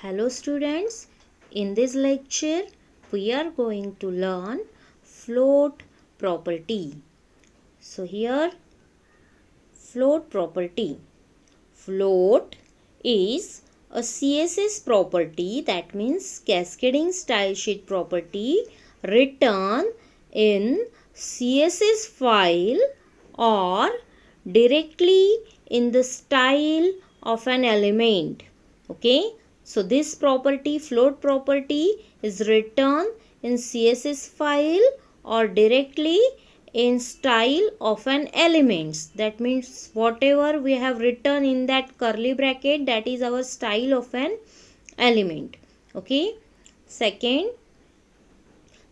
Hello students, in this lecture we are going to learn float property. So here float property. Float is a CSS property, that means cascading style sheet property, written in CSS file or directly in the style of an element. Okay, so this property, float property, is written in CSS file or directly in style of an elements. That means whatever we have written in that curly bracket, that is our style of an element. Okay, second,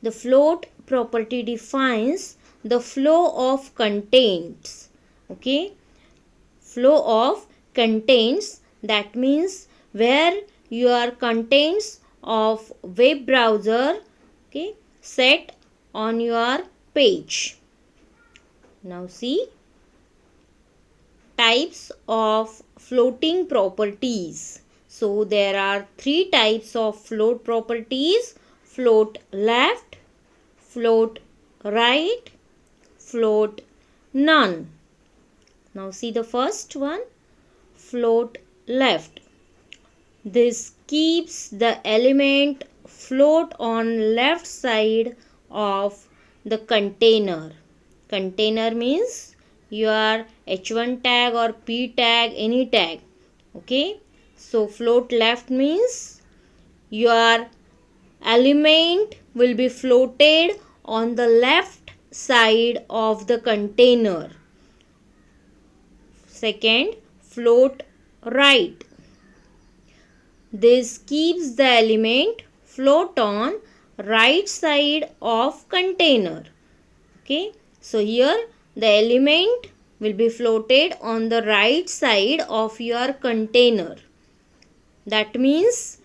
the float property defines the flow of contents. Okay, flow of contents, that means where your contents of web browser, okay, set on your page. Now see types of floating properties. So there are three types of float properties: float left, float right, float none. Now see the first one, float left. This keeps the element float on left side of the container. Container means your h1 tag or p tag, any tag. Okay, so float left means your element will be floated on the left side of the container. Second, float right. This keeps the element float on right side of container. Okay, so here the element will be floated on the right side of your container. That means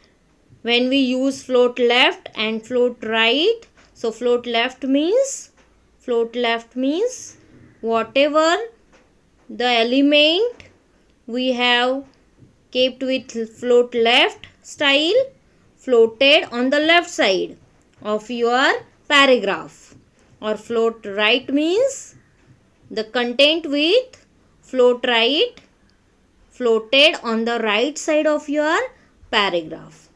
when we use float left and float right, so float left means whatever the element we have kept with float left style floated on the left side of your paragraph, or float right means the content with float right floated on the right side of your paragraph.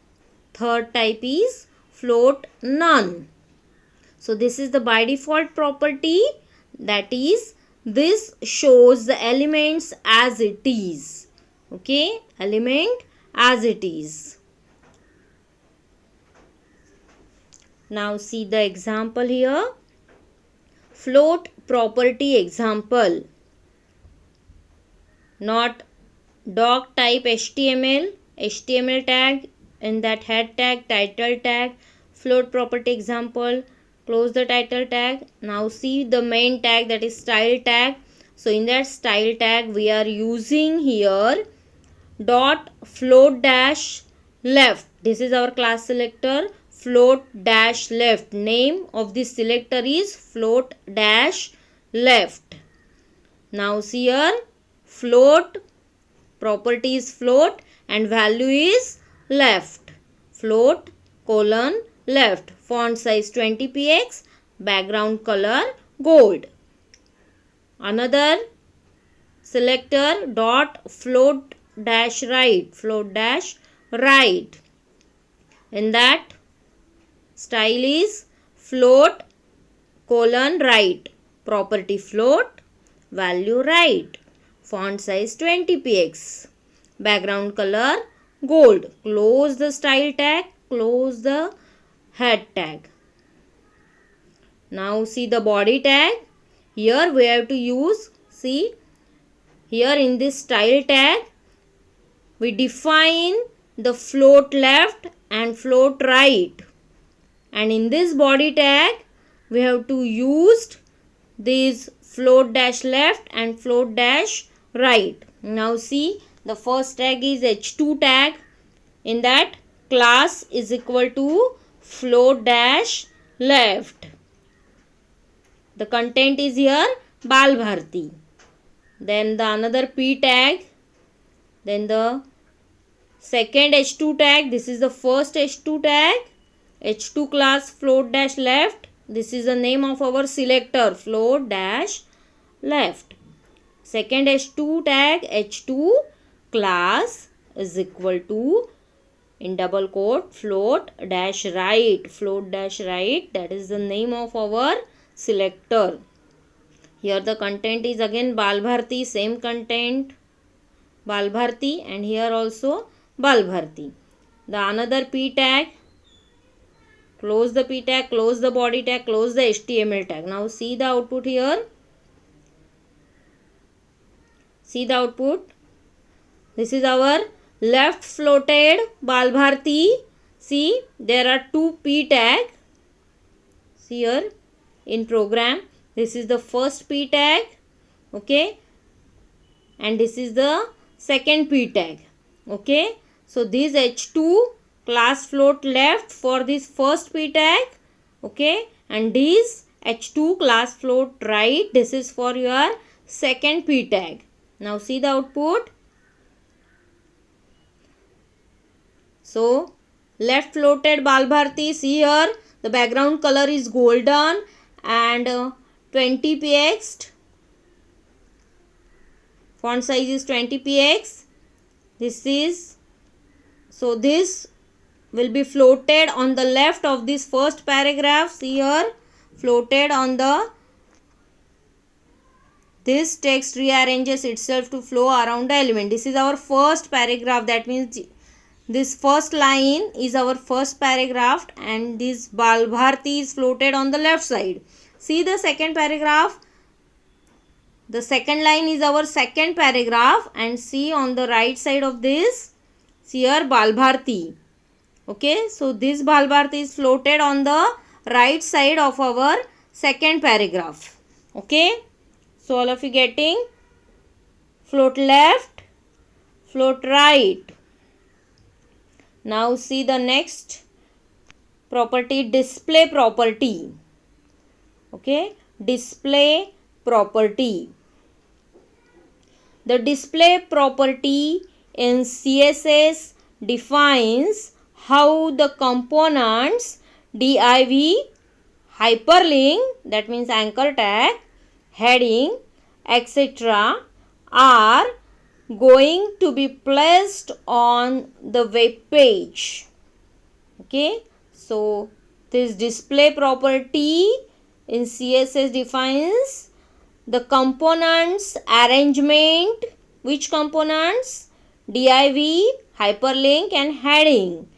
Third type is float none. So this is the by default property, that is this shows the elements as it is. Okay, element as it is. Now see the example here. Float property example. Not doc type HTML tag, in that head tag, title tag, float property example, close the title tag. Now see the main tag, that is style tag. So in that style tag we are using here dot float dash left. This is our class selector, float dash left. Name of this selector is float dash left. Now see here, float property is float and value is left. Float colon left. Font size 20px. Background color gold. Another selector dot float dash right. Float dash right. In that style is float colon right. Property float. Value right. Font size 20px. Background color gold. Close the style tag. Close the head tag. Now see the body tag. Here we have to use, see, here in this style tag we define the float left and float right, and in this body tag we have to use these float dash left and float dash right. Now see, the first tag is h2 tag. In that, class is equal to float dash left. The content is here Bal Bharti. Then the another p tag, then the Second h2 tag, this is the first h2 tag, h2 class float dash left. This is the name of our selector, float dash left. Second h2 tag, h2 class is equal to, in double quote, float dash right, float dash right, that is the name of our selector. Here the content is again Bal Bharti, same content Bal Bharti, and here also Bal Bharti. The another p tag, close the p tag, close the body tag, close the HTML tag. Now see the output here. See the output. This is our left floated Bal Bharti. See, there are two p tag. See here in program. This is the first p tag. Okay. And this is the second p tag. Okay. So this h2 class float left for this first p tag. Okay. And this h2 class float right. This is for your second p tag. Now see the output. So left floated Bal Bharti, see here the background color is golden and 20 px. Font size is 20 px. This is, so this will be floated on the left of this first paragraph. See here, floated on the, this text rearranges itself to flow around the element. This is our first paragraph. That means this first line is our first paragraph and this Bal Bharti is floated on the left side. See the second paragraph. The second line is our second paragraph and see on the right side of this, see here Bal Bharti. Okay, so this Bal Bharti is floated on the right side of our second paragraph. Okay. So all of you getting? Float left, float right. Now see the next property, display property. Okay, display property. The display property in CSS defines how the components div, hyperlink, that means anchor tag, heading, etc. are going to be placed on the web page. Okay, so this display property in CSS defines the components arrangement. Which components? Div, hyperlink and heading.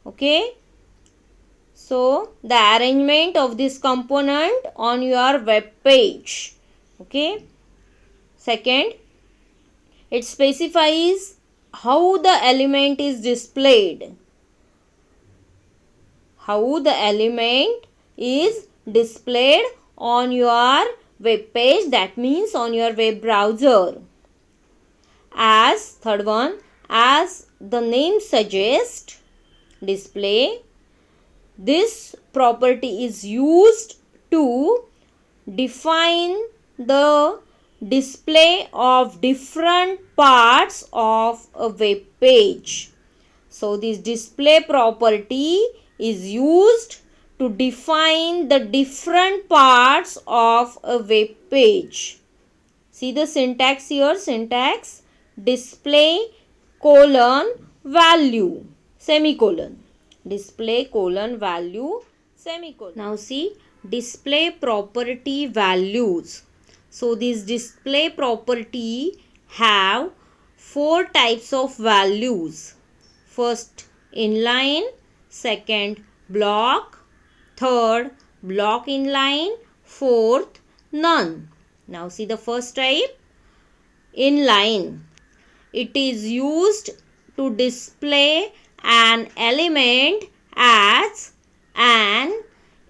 Okay, so the arrangement of this component on your web page. Okay. Second, it specifies how the element is displayed. How the element is displayed on your web page, that means on your web browser. As third one, as the name suggests, display, this property is used to define the display of different parts of a web page. So this display property is used to define the different parts of a web page. See the syntax here, syntax, display colon value semicolon, display colon value semicolon. Now see display property values. So this display property have 4 types of values. First inline, second block, third block inline, fourth none. Now see the first type, inline. It is used to display an element as an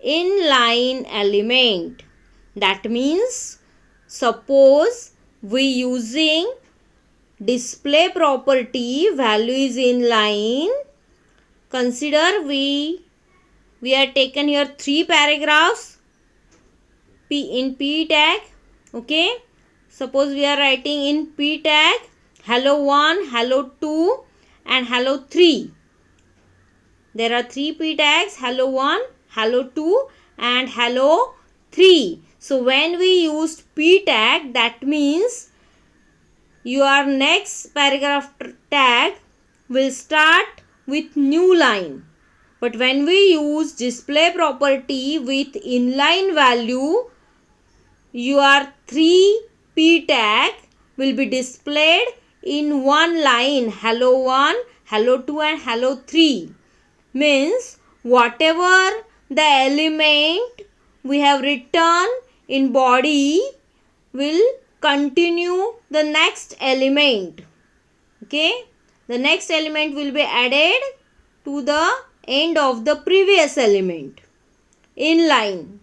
inline element. That means suppose we using display property value is inline. Consider we are taken here 3 paragraphs in p tag. Okay, suppose we are writing in p tag hello 1, hello 2 and hello 3. There are 3 p tags, hello 1, hello 2 and hello 3. So when we used p tag, that means your next paragraph tag will start with new line. But when we use display property with inline value, your 3p tag will be displayed in one line, hello 1, hello 2 and hello 3. Means whatever the element we have written in body will continue the next element. Okay, the next element will be added to the end of the previous element in line,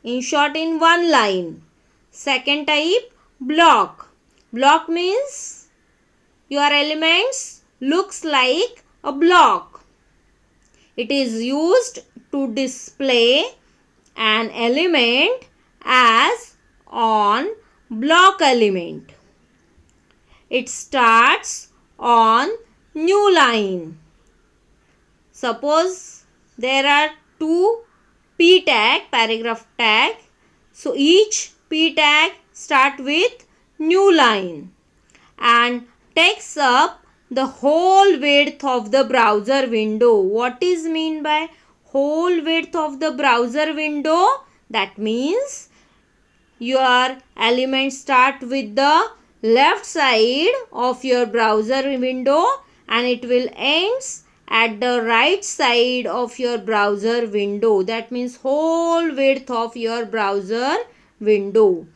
in short in one line. Second type, block. Block means your elements looks like a block. It is used to display an element as on block element. It starts on new line. Suppose there are 2 p tag, paragraph tag. So each p tag start with new line and takes up the whole width of the browser window. What is mean by whole width of the browser window? That means your elements start with the left side of your browser window and it will ends at the right side of your browser window. That means whole width of your browser window.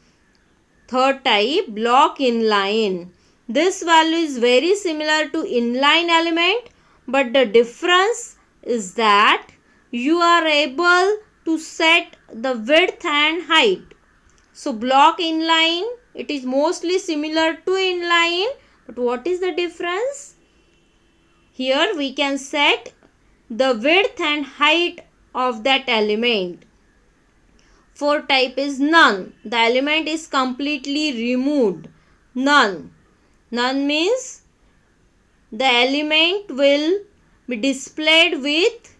Third type, block inline. This value is very similar to inline element, but the difference is that you are able to set the width and height. So block inline, it is mostly similar to inline, but what is the difference? Here we can set the width and height of that element. Fourth type is none. The element is completely removed. None. None means the element will be displayed with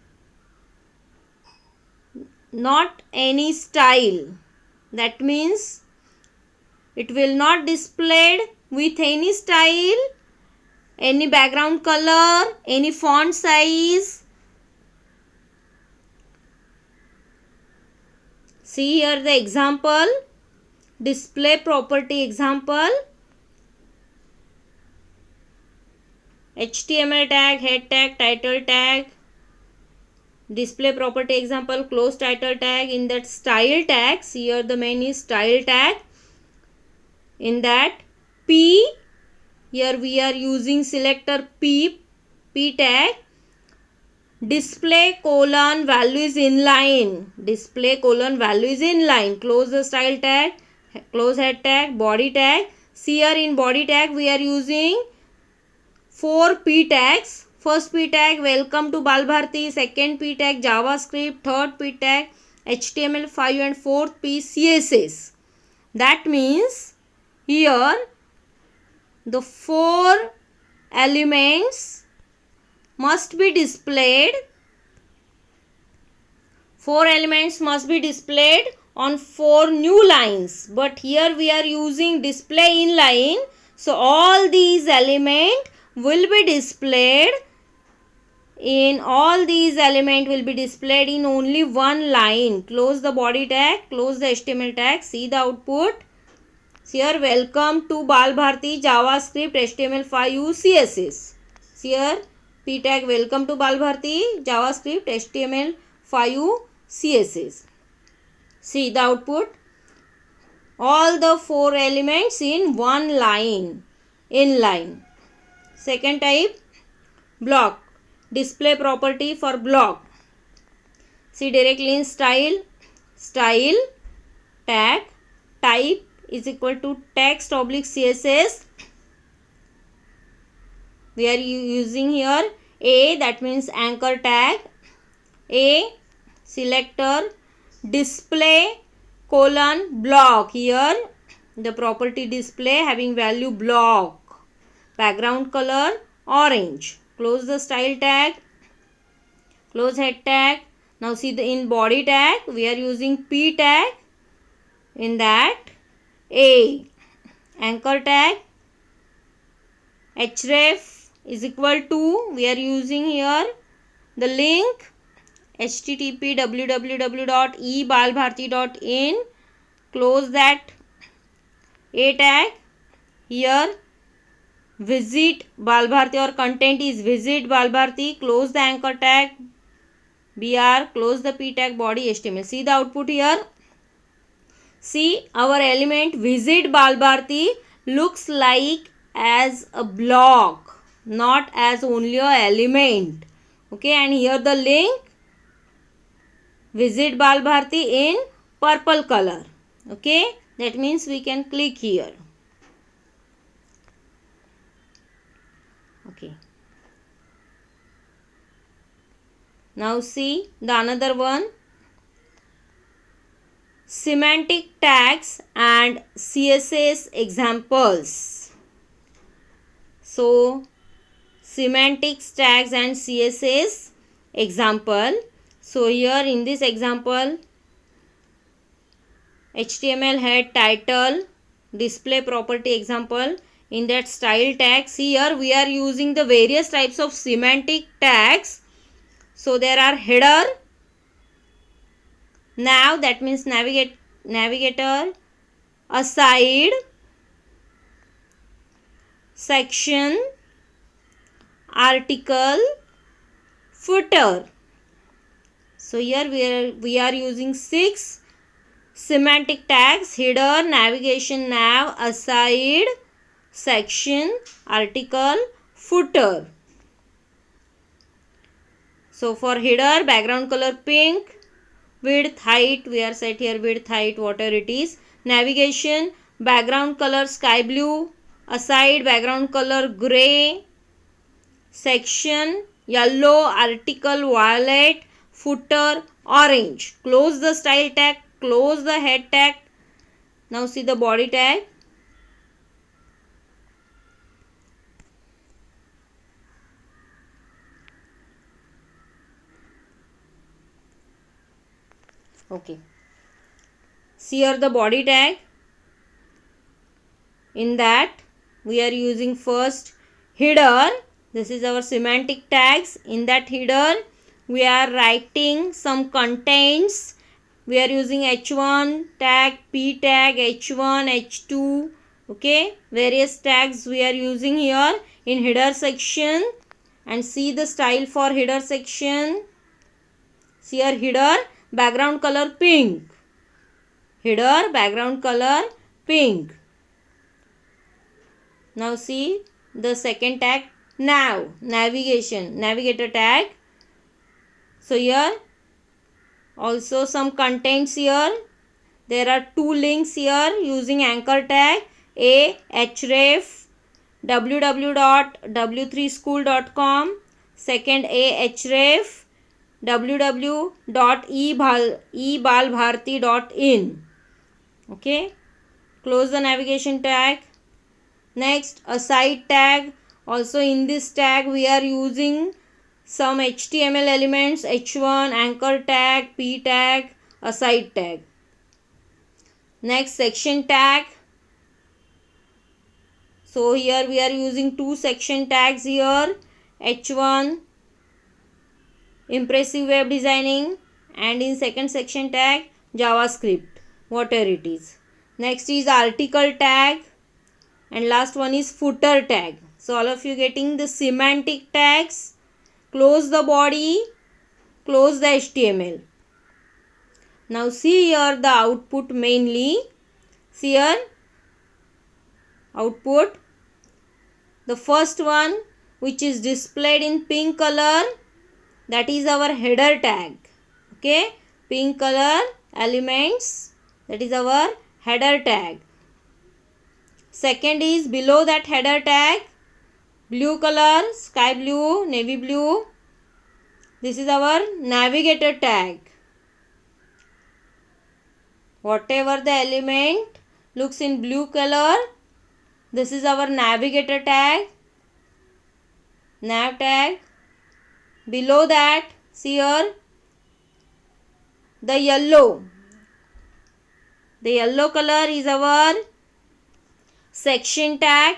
not any style. That means it will not displayed with any style, any background color, any font size. See here the example, display property example. HTML tag, head tag, title tag. Display property example, close title tag. In that style tags, here the main is style tag. In that P, here we are using selector P tag. Display colon value is inline. Display colon value is inline. Close the style tag, close head tag, body tag. See here in body tag we are using 4 p tags. First p tag, welcome to Balbharti. Second p tag, JavaScript. Third p tag, HTML5 and fourth p CSS. That means here the 4 elements must be displayed. 4 elements must be displayed on 4 new lines. But here we are using display inline. So all these elements will be displayed in only one line. Close the body tag, close the HTML tag, see the output. Here welcome to Balbharti, JavaScript, HTML5, CSS. Here p tag, welcome to Balbharti, JavaScript, HTML5, CSS. See the output. All the 4 elements in one line, inline. Second type, block. Display property for block. See directly in style, tag, type is equal to text oblique CSS. We are using here A, that means anchor tag. A, selector, display colon block. Here the property display having value block. Background color orange. Close the style tag. Close head tag. Now see the in body tag we are using P tag. In that A. Anchor tag href is equal to, we are using here the link http www.ebalbharti.in. Close that A tag. Here visit Balbharti or content is visit Balbharti. Close the anchor tag br. Close the P tag body HTML. See the output here. See our element visit Balbharti looks like as a block, not as only a element. Okay, and here the link visit Balbharti in purple color. Okay, that means we can click here. Okay. Now see the another one. Semantic tags and CSS examples. So semantics tags and CSS example. So here in this example, HTML head title display property example. In that style tags, here we are using the various types of semantic tags. So there are header, nav, that means navigator, aside, section, article, footer. So here we are using 6 semantic tags: header, navigation, nav, aside, section, article, footer. So for header, background color pink, width, height, we are set here width, height, whatever it is. Navigation, background color sky blue, aside, background color grey, section yellow, article violet, footer orange. Close the style tag, close the head tag. Now see the body tag. Okay. See here the body tag. In that we are using first header. This is our semantic tags. In that header we are writing some contents. We are using h1 tag, p tag, h1, h2. Okay, various tags we are using here in header section. And see the style for header section. See here header, background color pink. Header, background color pink. Now see the second tag, nav, navigation, navigator tag. So here also some contents here. There are 2 links here using anchor tag. A, href, www.w3school.com. Second A, href, www.ebalbharti.in. Okay, close the navigation tag. Next, aside tag. Also in this tag we are using some HTML elements, h1, anchor tag, p tag, aside tag. Next, section tag. So here we are using 2 section tags here, h1 impressive web designing, and in second section tag JavaScript, whatever it is. Next is article tag, and last one is footer tag. So all of you getting the semantic tags. Close the body, close the HTML. Now see here the output mainly. See here output. The first one which is displayed in pink color, that is our header tag. Okay, pink color elements, that is our header tag. Second is below that header tag, blue color, sky blue, navy blue. This is our navigator tag. Whatever the element looks in blue color, this is our navigator tag. nav tag. Below that, see here, the yellow color is our section tag.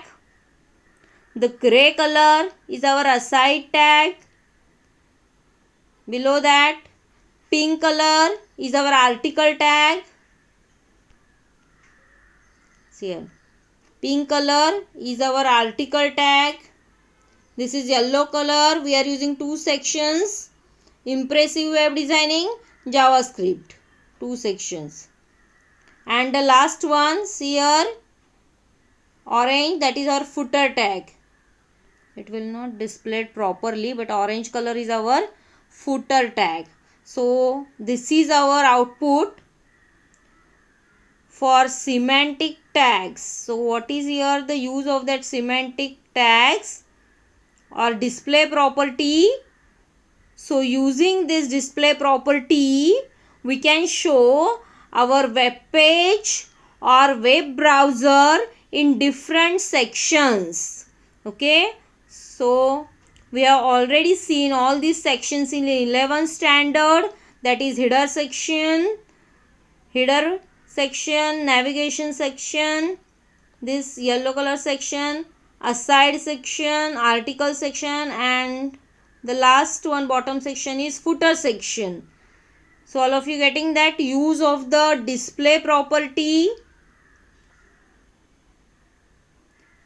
The gray color is our aside tag. Below that, pink color is our article tag. See here, pink color is our article tag. This is yellow color. We are using two sections. Impressive web designing, JavaScript. Two sections. And the last one, see here, orange, that is our footer tag. It will not display it properly, but orange color is our footer tag. So this is our output for semantic tags. So what is here the use of that semantic tags or display property? So using this display property, we can show our web page or web browser in different sections. Okay, so we have already seen all these sections in the 11th standard, that is header section, navigation section, this yellow color section, aside section, article section, and the last one, bottom section, is footer section. So all of you getting that use of the display property?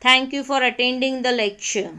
Thank you for attending the lecture.